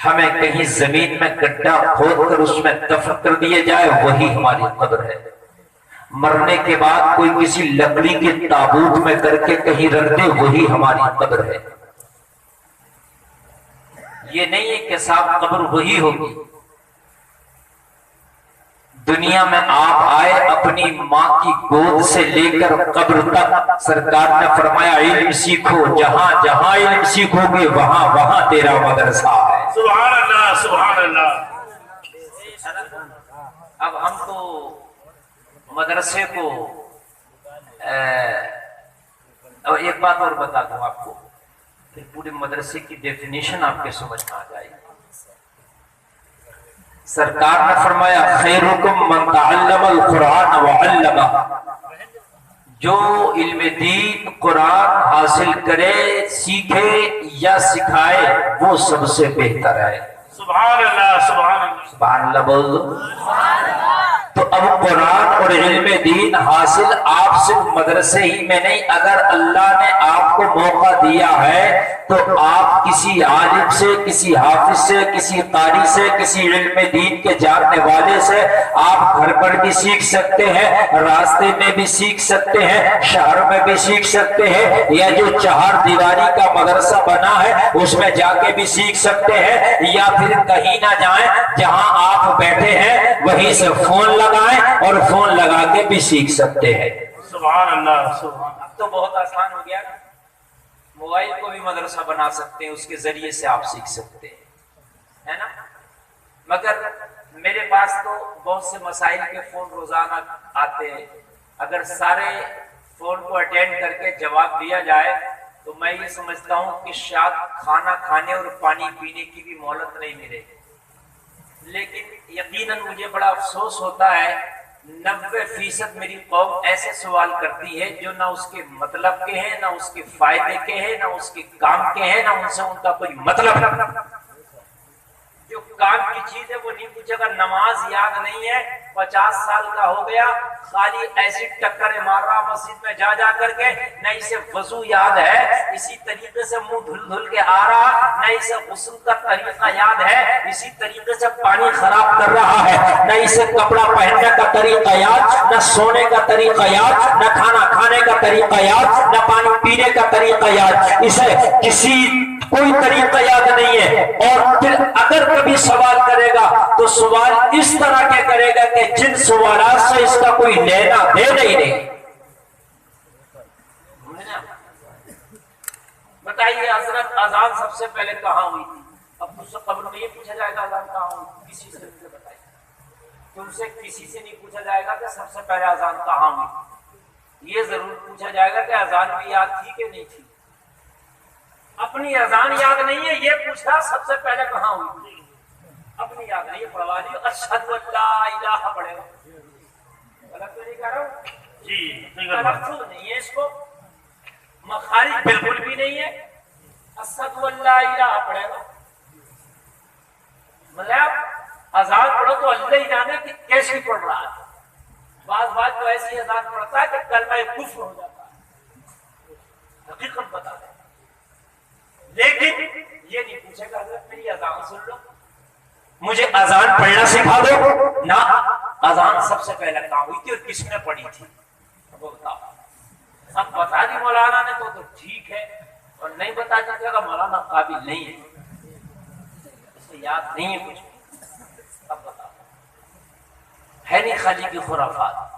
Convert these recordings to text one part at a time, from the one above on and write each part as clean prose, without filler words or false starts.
ہمیں کہیں زمین میں گڈھا کھود کر اس میں دفن کر دیے جائے وہی ہماری قبر ہے، مرنے کے بعد کوئی کسی لکڑی کے تابوت میں کر کے کہیں رکھ دے وہی ہماری قبر ہے۔ یہ نہیں ہے کہ صاحب قبر وہی ہوگی۔ دنیا میں آپ آئے اپنی ماں کی گود سے لے کر قبر تک، سرکار نے فرمایا علم سیکھو، جہاں جہاں علم سیکھو گے وہاں وہاں تیرا مدرسہ ہے۔ سبحان اللہ سبحان اللہ۔ اب ہم تو مدرسے کو اور ایک بات اور بتا دوں آپ کو، پھر پورے مدرسے کی ڈیفینیشن آپ کے سمجھ میں آ جائے گی۔ سرکار نے فرمایا خیرکم من تعلم القرآن وعلمہ، جو علم دین قرآن حاصل کرے، سیکھے یا سکھائے وہ سب سے بہتر ہے۔ سبحان اللہ سبحان اللہ سبحان اللہ بول دو۔ تو اب قرآن اور علم دین حاصل آپ صرف مدرسے ہی میں نہیں، اگر اللہ نے آپ کو موقع دیا ہے تو آپ کسی عالم سے، کسی حافظ سے، کسی قاری سے، کسی علم دین کے جاننے والے سے آپ گھر پر بھی سیکھ سکتے ہیں، راستے میں بھی سیکھ سکتے ہیں، شہر میں بھی سیکھ سکتے ہیں، یا جو چہار دیواری کا مدرسہ بنا ہے اس میں جا کے بھی سیکھ سکتے ہیں، یا پھر کہیں نہ جائیں، جہاں آپ بیٹھے ہیں وہیں سے فون لگائیں اور فون لگا کے بھی سیکھ سکتے ہیں۔ سبحان اللہ سبحان اللہ۔ اب تو بہت آسان ہو گیا نا، موبائل کو بھی مدرسہ بنا سکتے ہیں، اس کے ذریعے سے آپ سیکھ سکتے ہیں، ہے نا؟ مگر میرے پاس تو بہت سے مسائل کے فون روزانہ آتے ہیں، اگر سارے فون کو اٹینڈ کر کے جواب دیا جائے تو میں یہ سمجھتا ہوں کہ شاید کھانا کھانے اور پانی پینے کی بھی مہلت نہیں ملے، لیکن یقیناً مجھے بڑا افسوس ہوتا ہے 90% میری قوم ایسے سوال کرتی ہے جو نہ اس کے مطلب کے ہیں، نہ اس کے فائدے کے ہیں، نہ اس کے کام کے ہیں، نہ ان سے ان کا کوئی مطلب۔ جو کام کی چیز ہے وہ نہیں پوچھے گا، نماز یاد نہیں ہے، 50 سال کا ہو گیا، خالی ایسی ٹکریں مار رہا مسجد میں جا جا کر کے، نہ اسے وضو یاد ہے، اسی طریقے سے منہ دھل دھل کے آ رہا، نہ اسے غسل کا طریقہ یاد ہے، اسی طریقے سے پانی خراب کر رہا ہے، نہ اسے کپڑا پہننے کا طریقہ یاد، نہ سونے کا طریقہ یاد، نہ کھانا کھانے کا طریقہ یاد، نہ پانی پینے کا طریقہ یاد، اسے کسی کوئی طریقہ یاد نہیں ہے، اور پھر اگر کبھی سوال کرے گا تو سوال اس طرح کے کرے گا کہ جن سوالات سے اس کا کوئی لینا دینا ہی نہیں۔ بتائیے حضرت اذان سب سے پہلے کہاں ہوئی تھی؟ اب تم سے قبر میں یہ پوچھا جائے گا اذان کہاں ہوئی تھی؟ کسی سے مجھے بتائیے، تم سے کسی سے نہیں پوچھا جائے گا کہ سب سے پہلے اذان کہاں ہوئی تھی، یہ ضرور پوچھا جائے گا کہ اذان بھی یاد تھی کہ نہیں تھی۔ اپنی اذان یاد نہیں ہے، یہ پوچھا سب سے پہلے کہاں ہوئی تھی، اپنی یاد نہیں ہے، پڑھوا دی اشہد ان لا الہ پڑھے گا، غلط تو نہیں کہہ رہا ہوں جی تلفظ نہیں ہے، اس کو مخارج بالکل بھی نہیں ہے، اشہد ان لا الہ پڑھے گا، مطلب اذان پڑھو تو اللہ ہی جانے کہ کیسی پڑھ رہا ہے، بعض بات تو ایسی اذان پڑھتا ہے کہ کلمہ کفر ہو جاتا ہے، حقیقت بتا دیں، لیکن یہ نہیں پوچھے گا حضرت میری اذان سن لو، مجھے اذان پڑھنا سکھا دو، نہ اذان سب سے پہلے کہاں ہوئی تھی اور کس نے پڑھی تھی وہ بتاؤ۔ اب بتا دی مولانا نے تو ٹھیک ہے، اور نہیں بتا جاتا کہ مولانا قابل نہیں ہے، اسے یاد نہیں ہے کچھ، اب بتاؤ ہے نہیں خالی کی خرافات۔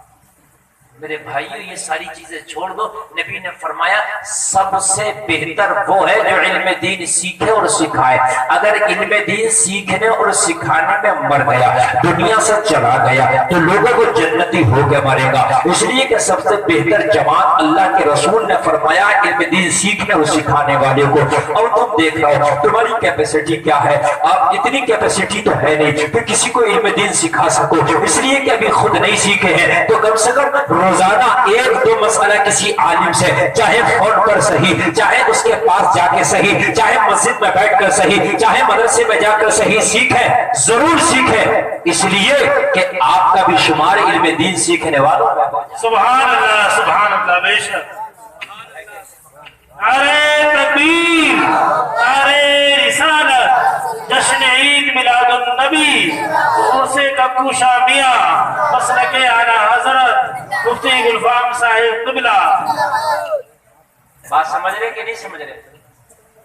میرے بھائیو یہ ساری چیزیں چھوڑ دو، نبی نے فرمایا سب سے بہتر وہ ہے جو علم دین سیکھے اور سکھائے۔ اگر علم دین سیکھنے اور سکھانے میں مر گیا، دنیا سے چلا گیا، تو لوگوں کو جنتی ہو کے مرے گا، اس لیے کہ سب سے بہتر جماعت اللہ کے رسول نے فرمایا علم دین سیکھنے اور سکھانے والے کو۔ اور تم دیکھ رہے ہو تمہاری کیپیسٹی کیا ہے، آپ اتنی کیپیسٹی تو ہے نہیں کہ کسی کو علم دین سکھا سکو، اس لیے کہ ابھی خود نہیں سیکھے ہیں، تو کم سے کم روزانہ ایک دو مسئلہ کسی عالم سے، چاہے فون پر صحیح، چاہے اس کے پاس جا کے صحیح، چاہے مسجد میں بیٹھ کر صحیح، چاہے مدرسے میں جا کر صحیح، سیکھیں، ضرور سیکھیں، اس لیے کہ آپ کا بھی شمار علم دین سیکھنے والوں میں ہو جائے۔ سبحان اللہ بے شک۔ نعرہ تکبیر، نعرہ رسالت، جشن نبی اسے ککو شامیہ مسلک اعلیٰ حضرت مفتی گلفام صاحب قبلہ. بات سمجھ رہے کہ نہیں سمجھ رہے؟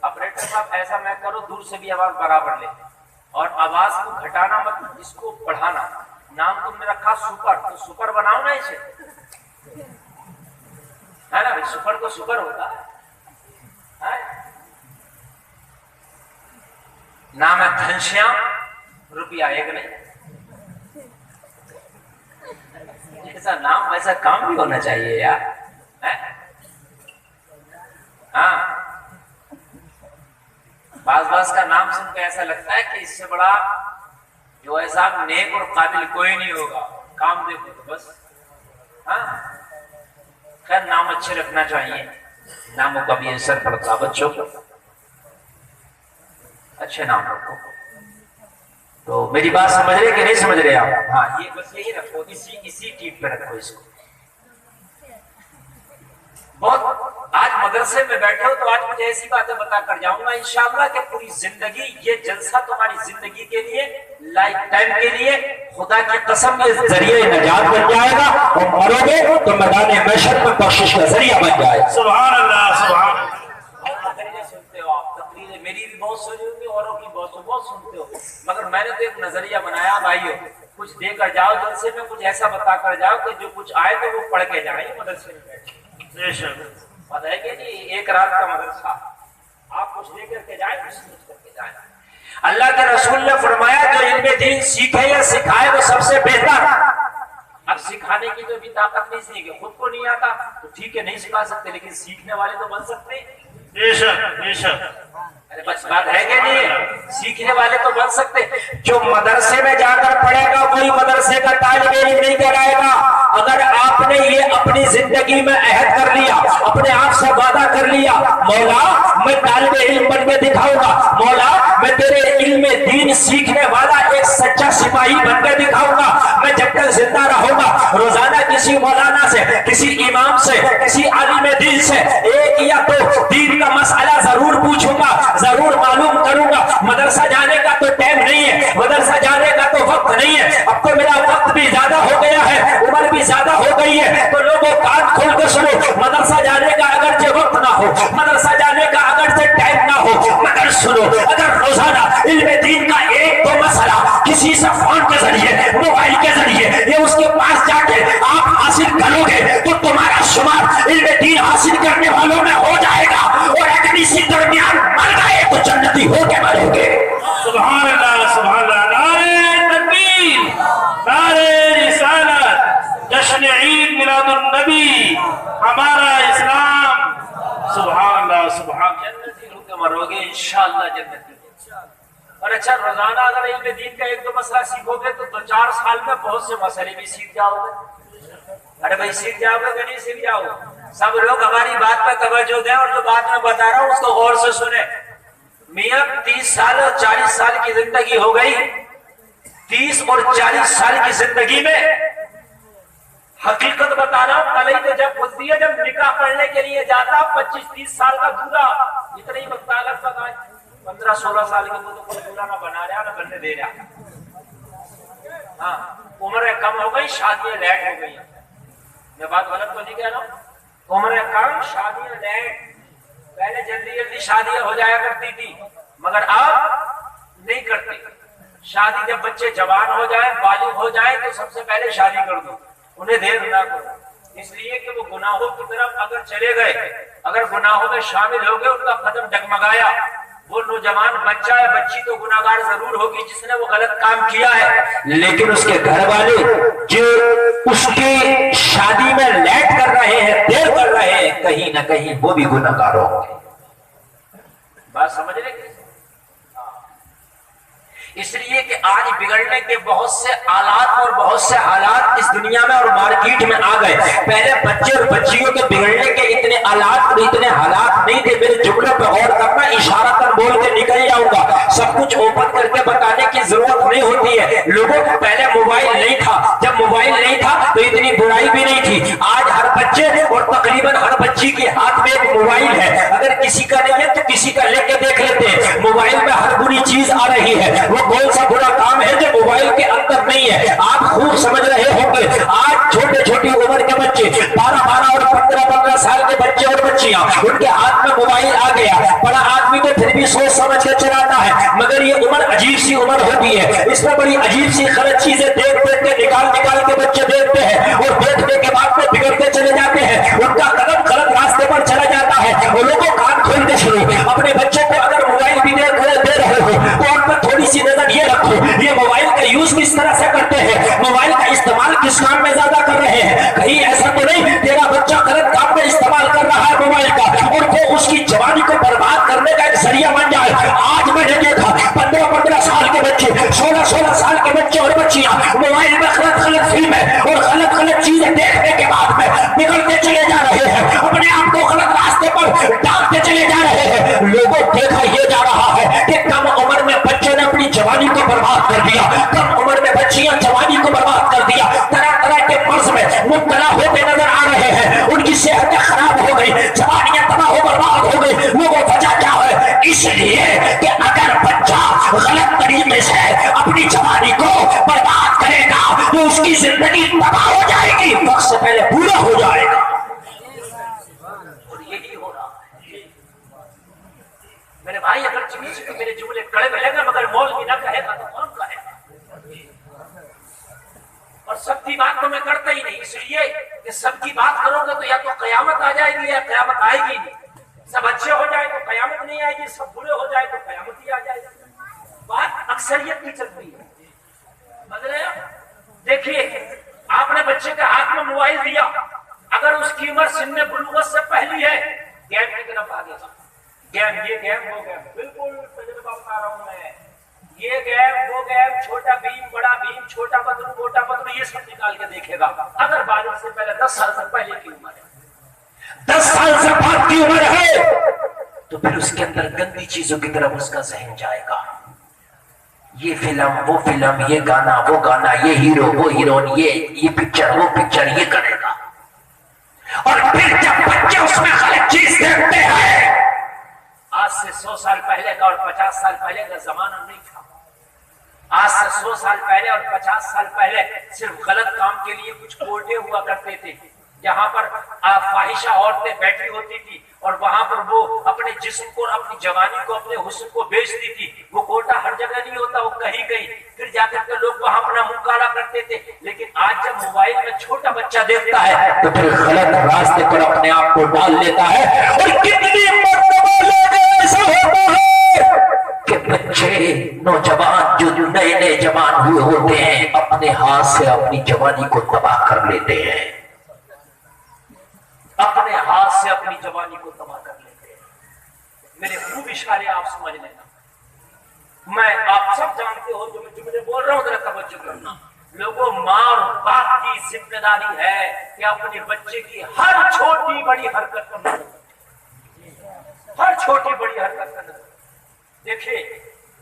آپریٹر صاحب ایسا میں کرو دور سے بھی آواز برابر لے اور آواز کو گھٹانا مت اس کو بڑھانا. نام تم نے رکھا سپر تو سپر بناؤ نا اسے ہے نا. سپر تو سپر ہوتا ہے. نام ہے گھنشیام روپیہ ایک نہیں. جیسا نام ویسا کام بھی ہونا چاہیے یار. ہاں بعض کا نام سن کے ایسا لگتا ہے کہ اس سے بڑا جو ایسا نیک اور قابل کوئی نہیں ہوگا. کام دیکھو تو بس. ہاں خیر نام اچھے رکھنا چاہیے. ناموں کا بھی اثر پڑتا بچوں کو. اچھے نام رکھو. تو میری بات سمجھ رہے کہ نہیں سمجھ رہے آپ؟ ہاں یہ بس یہی رکھو. اسی ٹیپ پہ رکھو اس کو. بہت آج مدرسے میں بیٹھے ہو تو آج مجھے ایسی باتیں بتا کر جاؤں گا انشاءاللہ کہ پوری زندگی یہ جلسہ تمہاری زندگی کے لیے لائف ٹائم کے لیے خدا کی قسم یہ ذریعہ نجات بن جائے گا اور مرو گے تو میدان محشر میں بخشش کا ذریعہ بن جائے گا. سبحان اللہ سبحان اللہ. تقریریں سنتے ہو آپ. تقریریں میری بھی بہت سنی ہوگی اوروں کی بہت سنتے ہو مگر میں نے تو ایک نظریہ بنایا بھائیو کچھ دے کر جاؤ جلسے میں کچھ ایسا بتا کر جاؤ کہ جو کچھ آئے تو وہ پڑھ کے جائیں مدرسے میں بیٹھے. بے شک پتہ ہے کہ نہیں ایک رات کا مدرسہ آپ کچھ لے کر کے جائیں کچھ سمجھ کر کے جائیں. اللہ کے رسول نے فرمایا جو علم دین سیکھے یا سکھائے وہ سب سے بہتر. اب سکھانے کی تو بھی طاقت نہیں سیکھے خود کو نہیں آتا تو ٹھیک ہے نہیں سکھا سکتے لیکن سیکھنے والے تو بن سکتے ہیں. بے شک بے شک. ارے بس بات ہے کہ نہیں سیکھنے والے تو بن سکتے. جو مدرسے میں جا کر پڑھے گا کوئی مدرسے کا طالب علم نہیں کرائے گا. اگر آپ نے یہ اپنی زندگی میں عہد کر لیا اپنے آپ سے وعدہ کر لیا مولا میں طالب علم بن کے دکھاؤں گا مولا میں تیرے علم دین سیکھنے والا ایک سچا سپاہی بن کے دکھاؤں گا میں جب تک زندہ رہوں گا روزانہ کسی مولانا سے کسی امام سے کسی عالم دین سے ایک یا دو دین کا مسئلہ ضرور پوچھوں گا ضرور معلوم کروں گا. مدرسہ جانے کا تو ٹائم نہیں ہے مدرسہ جانے کا تو وقت نہیں ہے. اب تو میرا وقت بھی زیادہ ہو گیا ہے عمر بھی زیادہ ہو گئی ہے تو لوگوں کان کھول کے سنو. مدرسہ جانے کا اگرچہ وقت نہ ہو مدرسہ جانے کا اگرچہ ٹائم نہ ہو مگر سنو اگر روزانہ علم دین کا ایک دو مسئلہ کسی سے فون کے ذریعے موبائل کے ذریعے یہ اس کے پاس جا کے آپ حاصل کرو گے تو تمہارا شمار علم دین حاصل کرنے والوں میں ہو جائے گا اور اگر اسی درمیان مر گئے تو جنتی ہو کے مرو گے. سبحان اللہ سبحان اللہ. نعرہ تکبیر نعرہ رسالت جشن عید میلاد النبی ہمارا اسلام. سبحان اللہ سبحان اللہ. جنتی ہو کے مرو گے انشاءاللہ جنتی. اور اچھا روزانہ اگر علم دین کا ایک دو مسئلہ سیکھو گے تو 2-4 سال میں بہت سے مسئلے بھی سیکھ جاؤ گے. ارے بھائی سیکھ جاؤ گے کہ نہیں سیکھ جاؤ گے؟ سب لوگ ہماری بات پر توجہ دیں اور جو بات میں بتا رہا ہوں اس کو غور سے سنیں. میاں 30 سال اور 40 سال کی زندگی ہو گئی. 30 اور 40 سال کی زندگی میں حقیقت بتا رہا ہوں کل ہی تو جب ہوتی ہے جب نکاح پڑھنے کے لیے جاتا 25-30 سال کا دولہا اتنا ہی وقت آلت تک آئے 15-16 سال کے تو کوئی دولہا نہ بنا رہا نہ بننے دے رہا. ہاں عمریں کم ہو گئی شادیاں لیٹ ہو گئی. میں بات غلط تو نہیں کہہ رہا ہوں. عمریں کم شادیاں لیٹ. پہلے جلدی شادیاں ہو جایا کرتی تھی مگر اب نہیں کرتے. شادی جب بچے جوان ہو جائے بالغ ہو جائے تو سب سے پہلے شادی کر دو انہیں دیر نہ کرو. اس لیے کہ وہ گناہوں کی طرف اگر چلے گئے اگر گناہوں میں شامل ہو گئے ان کا قدم ڈگمگایا وہ نوجوان بچہ ہے بچی تو گناہگار ضرور ہوگی جس نے وہ غلط کام کیا ہے لیکن اس کے گھر والے جو اس کی شادی میں لیٹ کر رہے ہیں دیر کر رہے ہیں کہیں نہ کہیں وہ بھی گناہگار ہوں گے. بات سمجھ رہے ہیں؟ اس لیے کہ آج بگڑنے کے بہت سے آلات اور بہت سے حالات اس دنیا میں اور مارکیٹ میں آ گئے. پہلے بچے اور بچیوں کے بگڑنے کے اتنے آلات اور اتنے حالات نہیں تھے. میرے جملے پہ غور کرنا اشارہ کر بول کے نکل جاؤں گا. سب کچھ اوپن کر کے بتانے کی ضرورت نہیں ہوتی ہے. لوگوں کو پہلے موبائل نہیں تھا. جب موبائل نہیں تھا تو اتنی برائی بھی نہیں تھی. آج ہر بچے اور تقریباً ہر بچی کے ہاتھ میں ایک موبائل ہے. اگر کسی کا نہیں ہے تو کسی کا لے کے دیکھ لیتے ہیں. موبائل میں ہر بری چیز آ رہی ہے. وہ کون سا برا کام ہے نہیں ہے. آپ خوب سمجھ رہے ہوں گے آج چھوٹے چھوٹی عمر کے بچے 12 اور 15 سال کے بچے اور بچیاں ان کے ہاتھ میں موبائل آ گیا. بڑا آدمی تو پھر بھی سوچ سمجھ کے چلاتا ہے, مگر یہ عمر عجیب سی عمر ہوتی ہے. اس میں بڑی عجیب سی غلط چیزیں دیکھ دیکھ کے نکال کے بچے دیکھتے ہیں اور دیکھنے کے بعد میں بگڑتے چلے جاتے ہیں. ان کا قدم غلط راستے پر چلا جاتا ہے. وہ لوگوں کان کھولتے شروع. اپنے بچوں کو اگر موبائل بھی دے رہے ہو تو ان پر تھوڑی سی نظر یہ رکھو یہ موبائل کا یوز کس طرح سے کرتے ہیں, موبائل کا استعمال کس کام میں زیادہ کر رہے ہیں. کہیں ایسا تو نہیں تیرا بچہ غلط کام میں استعمال کر رہا ہے موبائل کا اور وہ اس کی جوانی کو برباد کرنے کا ایک ذریعہ بن جائے. آج میں نے دیکھا 15 سال کے بچے 16 سال کے بچے اور بچیاں موبائل میں غلط فلمیں اور غلط چیزیں دیکھنے کے بعد میں بگڑتے چلے جا رہے ہیں, اپنے آپ کو غلط راستے پر ڈالتے چلے جا رہے ہیں. لوگوں دیکھا یہ جا رہا ہے کہ کم عمر میں بچے نے اپنی جوانی کو برباد کر دیا, کم عمر میں بچیاں جوانی کو برباد کر دیا, طرح کے مرض میں مبتلا ہوتے نظر آ رہے ہیں. ان کی صحتیں خراب ہو گئی, جوانیاں تباہ و برباد ہو گئی. لوگوں وجہ کیا ہے؟ اس لیے کہ اگر بچہ غلط طریقے سے اپنی جوانی کو برباد کرے گا تو اس کی زندگی تباہ ہو جائے گی, وقت سے پہلے پورا ہو جائے گا. اور یہی ہو رہا ہے میرے بھائی. اگر کسی کو میرے جملے کڑے ملے گا مگر مول بھی نہ کہے گا تو کون کہے گا. اور سب کی بات تو میں کرتا ہی نہیں, اس لیے کہ سب کی بات کرو گے تو یا تو قیامت آ جائے گی یا قیامت آئے گی نہیں. سب اچھے ہو جائے تو قیامت نہیں آئے گی, سب برے ہو جائے تو قیامت ہی آ جائے گی. بات اکثریت کی چلتی ہے. بدلے دیکھیے آپ نے بچے کے ہاتھ میں موبائل دیا, اگر اس کی عمر سن بلوغت سے پہلی ہے گیم کی طرف آگے گا. یہ گیم وہ گیم بالکل تجربہ بتا رہا ہوں میں. یہ گیم وہ گیم, چھوٹا بھیم بڑا بھیم, چھوٹا پتلو موٹا پتلو, یہ سب نکال کے دیکھے گا. اگر بالغ سے پہلے 10 سال سے پہلے کی عمر ہے, 10 سال سے بعد کی عمر ہے تو پھر اس کے اندر گندی چیزوں کی طرف اس کا ذہن جائے گا. یہ فلم وہ فلم, یہ گانا وہ گانا, یہ ہیرو وہ ہیروئن, یہ پکچر وہ پکچر, یہ کرے گا. اور پھر جب بچے اس میں غلط چیز دیکھتے ہیں, آج سے 100 سال پہلے کا اور 50 سال پہلے کا زمانہ نہیں تھا. آج سے 100 سال پہلے اور 50 سال پہلے صرف غلط کام کے لیے کچھ کوٹے ہوا کرتے تھے, جہاں پر فاحشہ عورتیں بیٹھی ہوتی تھی اور وہاں پر وہ اپنے جسم کو, اپنی جوانی کو, اپنے حسن کو بیچتی تھی. وہ کوٹا ہر جگہ نہیں ہوتا, وہ کہیں پھر جا کر کے لوگ وہاں اپنا منہ کالا کرتے تھے. لیکن آج جب موبائل میں چھوٹا بچہ دیکھتا ہے تو پھر غلط راستے پر اپنے آپ کو ڈال لیتا ہے. اور کتنی مرتبہ ایسا ہوتا ہے کہ بچے نوجوان جو نئے جوان ہوئے ہوتے ہیں اپنے ہاتھ سے اپنی جوانی کو تباہ کر لیتے ہیں, اپنے ہاتھ سے اپنی جوانی کو تباہ کر لیتے ہیں. میرے خوب اشارے آپ سمجھ لینا. میں آپ سب جانتے ہو جو میں جملے بول رہا ہوں ذرا توجہ کرنا. لوگوں ماں اور باپ کی ذمہ داری ہے کہ اپنے بچے کی ہر چھوٹی بڑی حرکت کرنا, ہر چھوٹی بڑی حرکت کرنا. دیکھیے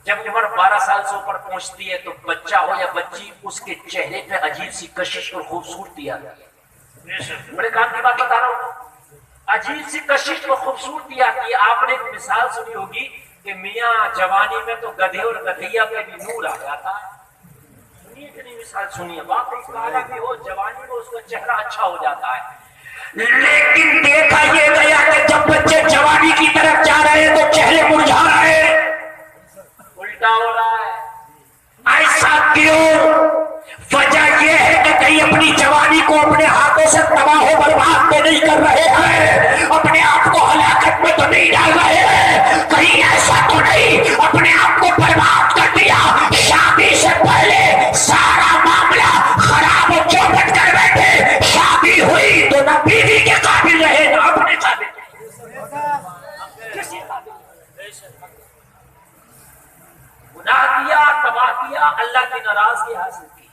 جب عمر 12 سال سے اوپر پہنچتی ہے تو بچہ ہو یا بچی, اس کے چہرے پہ عجیب سی کشش اور خوبصورتی آ جاتی ہے. بڑے کام کی بات بتا رہا ہوں, عجیب سی کشش اور خوبصورتی آتی ہے. آپ نے ایک مثال سنی ہوگی کہ میاں جوانی میں تو گدھے اور گدھیا پہ بھی نور آ جاتا ہے. اتنی مثال سنیے, واقعی کالا بھی ہو جوانی میں اس کا چہرہ اچھا ہو جاتا ہے. لیکن دیکھا یہ گیا کہ جب بچے جوانی کی طرف جا رہے ہیں تو چہرے مرجھا رہے ہیں, الٹا ہو رہا ہے. ایسا کیوں؟ وجہ یہ ہے کہ کہیں اپنی جوانی کو اپنے ہاتھوں سے تباہ و برباد تو نہیں کر رہے ہیں, اپنے آپ کو ہلاکت میں تو نہیں ڈال رہے ہیں. کہیں ایسا تو نہیں اپنے آپ کو برباد کر دیا, شادی سے پہلے سارا معاملہ خراب و چوپٹ کر بیٹھے, شادی ہوئی تو نہ بیوی کے قابل رہے نہ اپنے قابل کسی قابل. گناہ کیا, تباہ کیا, اللہ کی ناراضگی حاصل کی.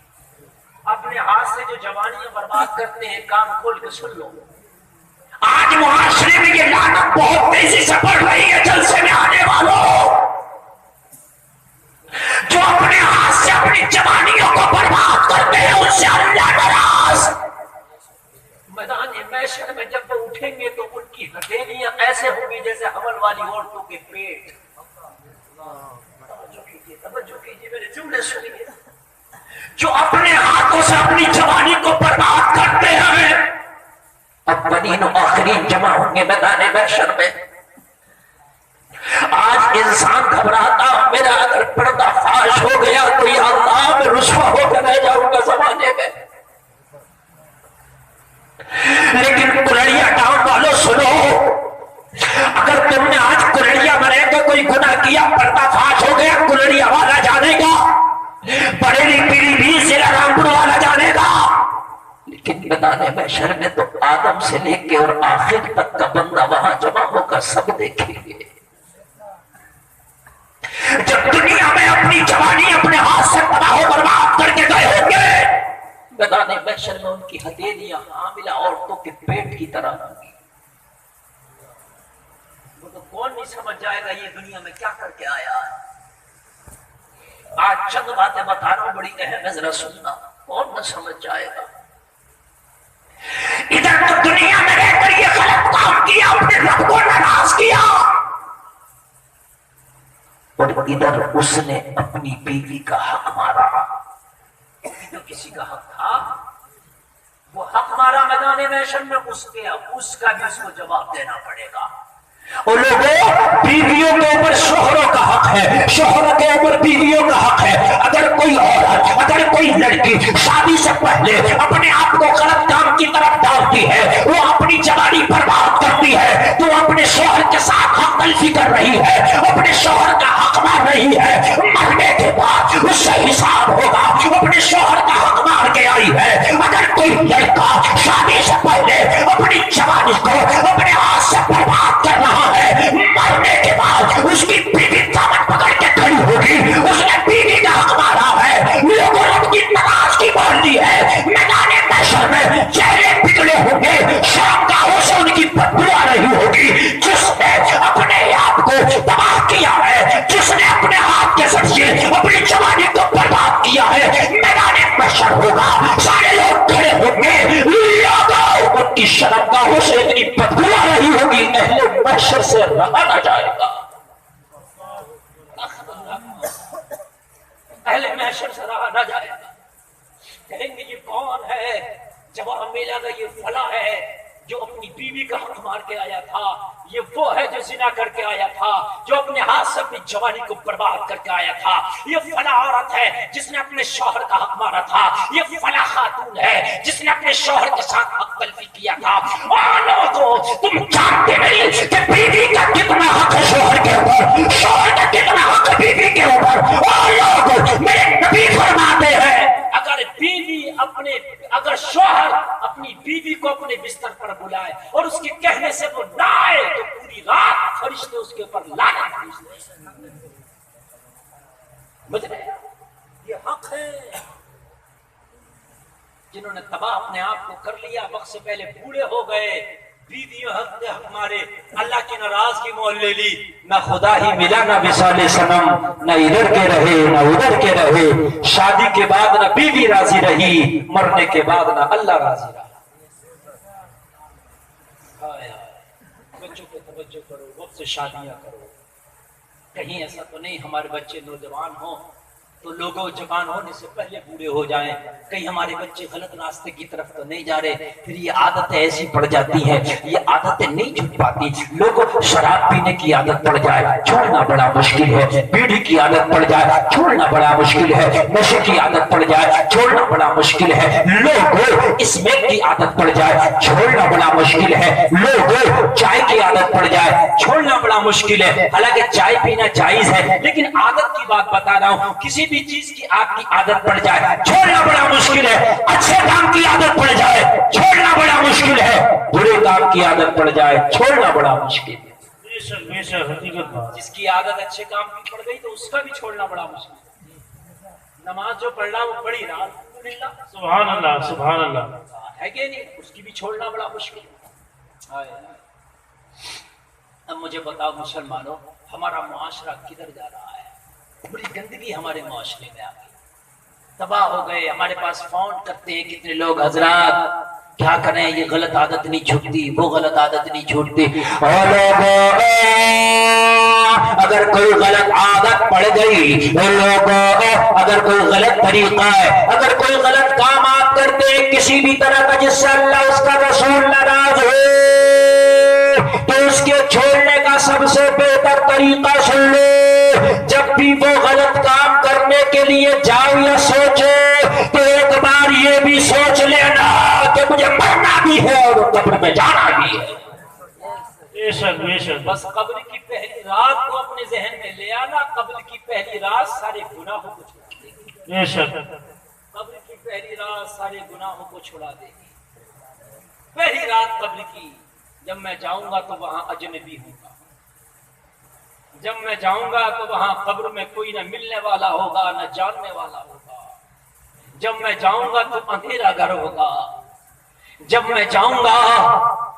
اپنے ہاتھ سے جو جوانیاں برباد کرتے ہیں کان کھول کے سن لو. آج معاشرے میں یہ لعنت بہت تیزی سے بڑھ رہی ہے. جلسے میں آنے والوں جو اپنے ہاتھ سے اپنی جوانیوں کو برباد کرتے ہیں ان سے اللہ ناراض. میدان محشر میں جب وہ اٹھیں گے تو ان کی ہتھیلیاں ایسے ہوں گی جیسے حمل والی عورتوں کے پیٹ. توجہ کیجیے میرے جملے سنیے. جو اپنے ہاتھوں سے اپنی جوانی کو برباد کرتے ہیں، اولین و آخرین جمع ہوں گے میدان محشر میں۔ آج انسان گھبراتا، میرا اگر پردہ فاش ہو گیا تو یا اللہ میں رسوا ہو کر رہ جاؤں گا زمانے میں۔ لیکن کلڑیا ٹاؤن والوں سنو، اگر تم نے آج کلڑیا میں رہ کے کوئی گناہ کیا، پردہ فاش ہو گیا، کلڑیا والا جانے گا، بڑیلی پیلی بھی ضلع رامپور والا جانے گا، لیکن میدان محشر میں تو آدم سے لے کے اور آخر تک کا بندہ وہاں جمع ہو کر سب دیکھیں گے۔ جب دنیا میں اپنی جوانی اپنے ہاتھ سے تباہ و برباد کر کے گئے ہوں گے، میدان محشر میں ان کی ہتھیلیاں حاملہ عورتوں کے پیٹ کی طرح ہوں گی۔ وہ تو کون نہیں سمجھ جائے گا یہ دنیا میں کیا کر کے آیا ہے۔ آج چند باتیں بتا رہا ہوں بڑی اہم ہے، ذرا سننا، کون نہ سمجھ جائے گا۔ ادھر تو دنیا میں رہ کر یہ غلط کام کیا، اپنے رب کو ناراض کیا، اور ادھر اس نے اپنی بیوی کا حق مارا۔ جو کسی کا حق تھا وہ حق مارا میدان محشر میں، اس کا بھی اس کو جواب دینا پڑے گا۔ اور لوگوں، بیویوں کے اوپر شوہروں کا حق ہے، شوہروں کے اوپر بیویوں کا حق ہے۔ اگر کوئی عورت، اگر کوئی لڑکی شادی سے پہلے اپنے آپ کو غلط کام کی طرف ڈالتی ہے، وہ اپنی جوانی برباد کرتی ہے، تو اپنے شوہر کے ساتھ حق تلفی کر رہی ہے، اپنے شوہر کا حق مار رہی ہے۔ مرنے کے بعد اس سے حساب ہوگا، اپنے شوہر کا حق مار کے آئی ہے۔ اگر کوئی لڑکا شادی سے پہلے اپنی جوانی کو اپنے ہاتھ سے برباد کر رہا ہے، مرنے کے بعد اس کی بیوی دامن پکڑ کے کھڑی ہوگی، اس نے بیوی کا حق مارا ہے، لوگوں نے ان کی ناراضگی بول دی ہے۔ میدان محشر میں چہرے بگڑے ہوں گے، شرمگاہوں سے ان کی بدبو آ رہی ہوگی۔ جس نے اپنے آپ کو تباہ کیا ہے، جس نے اپنے ہاتھ کے ذریعے اپنی جوانی کو برباد کیا ہے، میدان محشر ہوگا، سارے لوگ کھڑے ہوں گے، لوگوں ان کی شرمگاہوں سے اتنی بدبو آ رہی ہوگی، اہل محشر سے رہا نہ جائے گا، اہل محشر سے رہا نہ جائے گا۔ کہیں گے یہ کون ہے؟ جواب ملے گا یہ فلاں ہے جو اپنی بیوی کا حق مار کے آیا تھا، یہ وہ ہے جو زنا کر کے آیا تھا، جو اپنے ہاتھ سے اپنی جوانی کو برباد کر کے آیا تھا، یہ فلاں عورت ہے جس نے اپنے شوہر کا حق مارا تھا، یہ فلاں خاتون ہے جس نے اپنے شوہر کے ساتھ حق تلفی کیا تھا۔ اور لوگوں، تم جانتے نہیں کہ بیوی کا کتنا حق ہے شوہر کے اوپر، شوہر کا کتنا حق ہے بیوی کے اوپر۔ اور لوگوں، میرے نبی فرماتے ہیں اگر شوہر اپنی بیوی کو اپنے بستر پر بلائے اور اس کے کہنے سے وہ نہ آئے تو پوری رات فرشتے اس کے اوپر لعنت بھیجتے ہیں۔ مجھے یہ حق ہے۔ جنہوں نے تباہ اپنے آپ کو کر لیا، وقت سے پہلے بوڑھے ہو گئے، بیویوں حق ہمارے، اللہ کی ناراضگی مول لے لی، نہ خدا ہی ملا نہ مثال صنم، نہ ادھر کے رہے نہ ادھر کے رہے، شادی کے بعد نہ بیوی راضی رہی، مرنے کے بعد نہ اللہ راضی رہا۔ بچوں کو توجہ کرو، وقت سے شادیاں کرو۔ کہیں ایسا تو نہیں ہمارے بچے نوجوان ہوں تو لوگوں جوان ہونے سے پہلے بوڑھے ہو جائیں، کہیں ہمارے بچے غلط راستے کی طرف تو نہیں جا رہے، پھر یہ عادتیں ایسی پڑ جاتی ہیں، یہ عادتیں نہیں چھوٹ پاتی۔ لوگوں شراب پینے کی عادت پڑ جائے، چھوڑنا بڑا مشکل ہے، بیڑی کی عادت پڑ جائے، چھوڑنا بڑا مشکل ہے، نشے کی عادت پڑ جائے، چھوڑنا بڑا مشکل ہے، لوگوں اسمیک کی عادت پڑ جائے، چھوڑنا بڑا مشکل ہے، لوگوں چائے کی عادت پڑ جائے، چھوڑنا بڑا مشکل ہے۔ حالانکہ چائے پینا جائز ہے، لیکن عادت کی بات بتا رہا ہوں، کسی بھی چیز کی آپ کی عادت پڑ جائے چھوڑنا بڑا مشکل ہے۔ اچھے کام کی عادت پڑ جائے چھوڑنا بڑا مشکل ہے، برے کام کی عادت پڑ جائے چھوڑنا بڑا مشکل ہے۔ جس کی عادت اچھے کام کی پڑ گئی تو اس کا بھی چھوڑنا بڑا مشکل ہے۔ نماز جو پڑھ رہا وہ پڑھی رہا، سبحان اللہ سبحان اللہ، ہے کہ نہیں؟ اس کی بھی چھوڑنا بڑا مشکل ہے۔ اب مجھے بتاؤ مسلمانوں، ہمارا معاشرہ کدھر جا رہا ہے؟ بڑی گندگی ہمارے معاشرے میں آ گئی، تباہ ہو گئے۔ ہمارے پاس فون کرتے ہیں کتنے لوگ، حضرات کیا کریں، یہ غلط عادت نہیں چھوٹتی، وہ غلط عادت نہیں چھوٹتی۔ اور لوگوں اگر کوئی غلط عادت پڑ گئی، لوگوں اگر کوئی غلط طریقہ ہے، اگر کوئی غلط کام آپ کرتے ہیں کسی بھی طرح کا جس سے اللہ اس کا رسول ناراض ہو، تو اس کے چھوڑنے کا سب سے بہتر طریقہ سن لو، جب بھی وہ غلط کام کرنے کے لیے جاؤ یا سوچو تو ایک بار یہ بھی سوچ لینا کہ مجھے مرنا بھی ہے اور قبر میں جانا بھی ہے۔ بے شک بے شک۔ بس قبر کی پہلی رات کو اپنے ذہن میں لے آنا، قبر کی پہلی رات سارے گناہوں کو چھڑا دے گی۔ بے شک۔ قبر کی پہلی رات سارے گناہوں کو چھڑا دے گی۔ پہلی رات قبر کی، جب میں جاؤں گا تو وہاں اجنبی ہوں گا، جب میں جاؤں گا تو وہاں قبر میں کوئی نہ ملنے والا ہوگا نہ جاننے والا ہوگا، جب میں جاؤں گا تو اندھیرا گھر ہوگا، جب میں جاؤں گا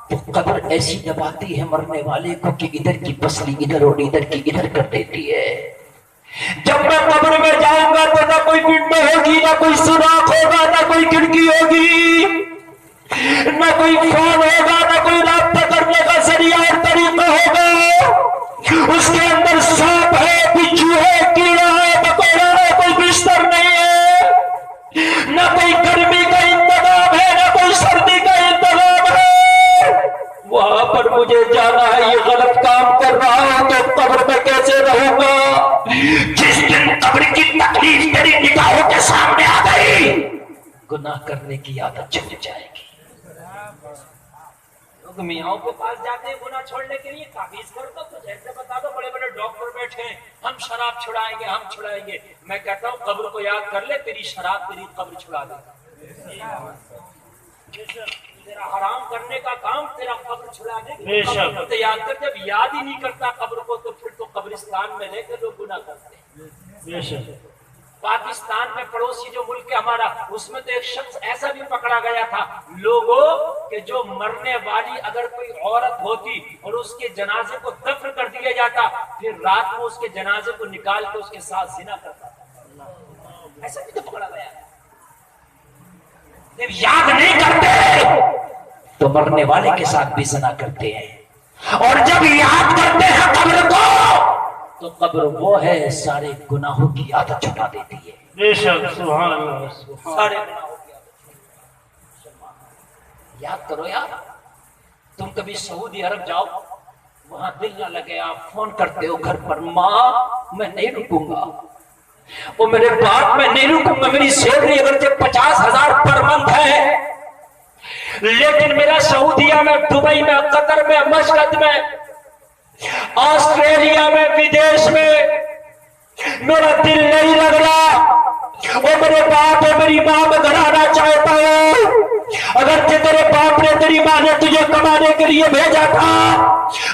تو قبر ایسی دباتی ہے مرنے والے کو کہ ادھر کی پسلی ادھر اور ادھر کی ادھر کر دیتی ہے۔ جب میں قبر میں جاؤں گا تو نہ کوئی ونڈو ہوگی، نہ کوئی سوراخ ہوگا، نہ کوئی کھڑکی ہوگی، نہ کوئی فون ہوگا، نہ کوئی رابطہ کرنے کا ذریعہ اور طریقہ ہوگا۔ اس کے اندر سانپ ہے، بچھو ہے، کیڑا ہے، مکوڑا ہے، کوئی بستر نہیں ہے، نہ کوئی گرمی کا انتظام ہے، نہ کوئی سردی کا انتظام ہے۔ وہاں پر مجھے جانا ہے، یہ غلط کام کر رہا ہوں تو قبر میں کیسے رہوں گا؟ جس دن قبر کی تکلیف میری نگاہوں کے سامنے آ گئی، گناہ کرنے کی عادت چھوٹ جائے گی۔ لوگ میاں کے پاس جاتے ہیں گناہ چھوڑنے کے لیے، تعویذ کر دو، کچھ ایسے بتا دو، بڑے بڑے ڈاکٹر بیٹھے ہیں، ہم شراب چھڑائیں گے، ہم چھڑائیں گے۔ میں کہتا ہوں قبر کو یاد کر لے، تیری شراب تیری قبر چھڑا دے گا۔ تیرا حرام کرنے کا کام تیرا قبر چھڑا دے گا۔ قبر کو یاد کر، جب یاد ہی نہیں کرتا قبر کو تو پھر تو قبرستان میں رہ کے لوگ گناہ کرتے ہیں۔ پاکستان میں پڑوسی جو ملک ہے ہمارا، اس میں تو ایک شخص ایسا بھی پکڑا گیا تھا لوگوں کہ جو مرنے والی اگر کوئی عورت ہوتی اور اس کے جنازے کو دفن کر دیا جاتا، پھر رات کو اس کے جنازے کو نکال کے اس کے ساتھ زنا کرتا تھا۔ ایسا بھی تو پکڑا گیا۔ جب یاد نہیں کرتے تو مرنے والے کے ساتھ بھی زنا کرتے ہیں، اور جب یاد کرتے ہیں قبر کو تو قبر وہ ہے سارے گناہوں کی عادت چھٹا دیتی ہے۔ بے شک، سبحان اللہ، سارے گناہوں کی عادت۔ یاد کرو یار، تم کبھی سعودی عرب جاؤ، وہاں دل نہ لگے، آپ فون کرتے ہو گھر پر، ماں میں نہیں رکوں گا، وہ میرے باپ میں نہیں رکوں گا، میری سیلری اگرچہ 50,000 پر منتھ ہے لیکن میرا سعودیہ میں، دبئی میں، قطر میں، مسقط میں، آسٹریلیا میں، ودیش میں میرا دل نہیں لگ رہا، وہ میرے باپ اور میری ماں میں گھر آنا چاہتا ہوں۔ اگرچہ تیرے باپ نے تیری ماں نے تجھے کمانے کے لیے بھیجا تھا،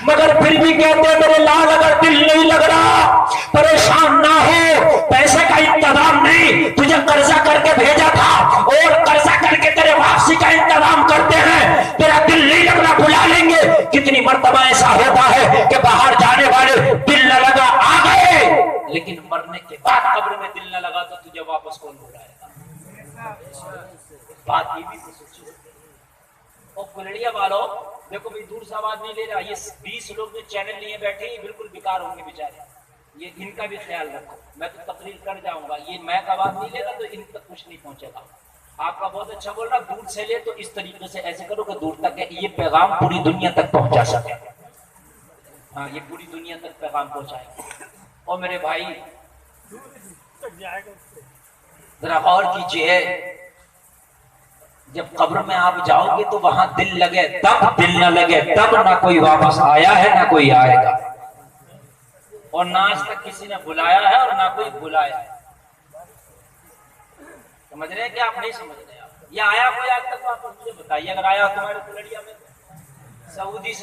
مگر پھر بھی کہتے میرے لال اگر دل نہیں لگ رہا، پریشان نہ ہو، پیسے کا انتظام نہیں، تجھے قرضہ کر کے بھیجا تھا اور قرضہ کر کے تیرے واپسی کا انتظام کرتے ہیں، تیرا دل نہیں لگ رہا، بلا لیں گے۔ کتنی مرتبہ ایسا ہوتا ہے کہ باہر جانے والے دل نہ لگا آ گئے، لیکن مرنے کے بعد قبر میں دل نہ لگا تو تجھے واپس کون بلائے گا؟ بات یہ بھی تو سوچو۔ اور کلڑیا والوں دیکھو بھی دور سے آواز نہیں لے رہا، یہ 20 لوگ جو چینل لیے بیٹھے یہ بالکل بیکار ہوں گے بیچارے، یہ ان کا بھی خیال رکھو۔ میں تو تقریر کر جاؤں گا، یہ میں آواز نہیں لے گا تو ان تک کچھ نہیں پہنچے گا۔ آپ کا بہت اچھا بول رہا، دور سے لے تو اس طریقے سے ایسے کرو کہ دور تک یہ پیغام پوری دنیا تک پہنچا سکے۔ ہاں، یہ پوری دنیا تک پیغام پہنچائے گا۔ اور میرے بھائی ذرا غور کیجئے، جب قبر میں آپ جاؤ گے تو وہاں دل لگے تب، دل نہ لگے تب نہ کوئی واپس آیا ہے نہ کوئی آئے گا، اور نہ آج تک کسی نے بلایا ہے اور نہ کوئی بلایا ہے۔ سمجھ رہے ہیں کہ آپ نہیں سمجھ رہے؟ یہ آیا کوئی آج تک واپس؟ مجھے بتائیے، اگر آیا تمہارے کلڑیا میں سعودی سے